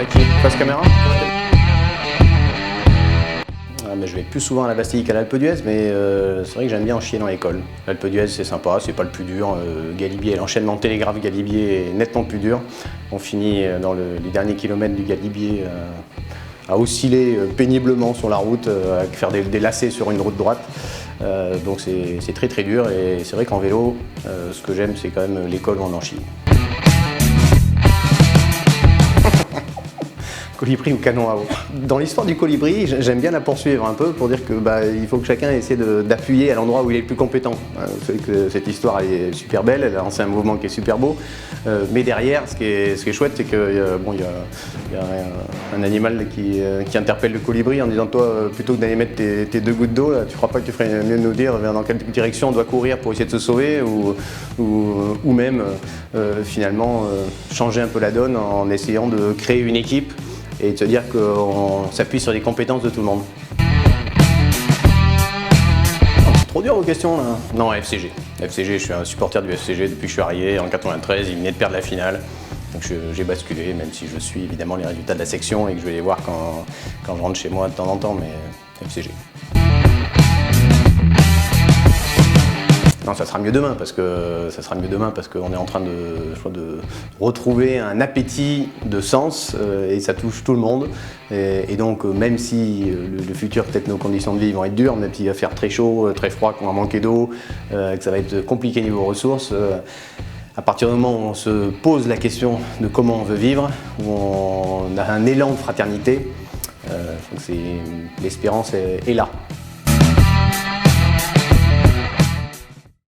avec qui? Face caméra? Mais je vais plus souvent à la Bastille qu'à l'Alpe d'Huez, mais c'est vrai que j'aime bien en chier dans l'école. L'Alpe d'Huez c'est sympa, c'est pas le plus dur. Galibier, l'enchaînement télégraphe-Galibier est nettement plus dur. On finit dans les derniers kilomètres du Galibier à osciller péniblement sur la route, à faire des lacets sur une route droite. Donc c'est très très dur et c'est vrai qu'en vélo, ce que j'aime c'est quand même l'école où on en chie. Colibri ou canon à eau. Dans l'histoire du colibri, j'aime bien la poursuivre un peu pour dire que il faut que chacun essaie d'appuyer à l'endroit où il est le plus compétent. Vous savez que cette histoire elle est super belle, elle a lancé un mouvement qui est super beau, mais derrière, ce qui est chouette, c'est qu'il y a un animal qui interpelle le colibri en disant toi, plutôt que d'aller mettre tes 2 gouttes d'eau, tu crois pas que tu ferais mieux de nous dire dans quelle direction on doit courir pour essayer de se sauver ou même finalement changer un peu la donne en essayant de créer une équipe et de se dire qu'on s'appuie sur les compétences de tout le monde. C'est trop dur vos questions là. Non, FCG. FCG, je suis un supporter du FCG depuis que je suis arrivé en 93, il venait de perdre la finale. Donc j'ai basculé, même si je suis évidemment les résultats de la section et que je vais les voir quand je rentre chez moi de temps en temps, mais FCG. Non, ça sera mieux demain parce qu'on est en train de retrouver un appétit de sens et ça touche tout le monde. Et donc même si le futur, peut-être nos conditions de vie vont être dures, même s'il va faire très chaud, très froid, qu'on va manquer d'eau, que ça va être compliqué niveau ressources, à partir du moment où on se pose la question de comment on veut vivre, où on a un élan de fraternité, l'espérance est là.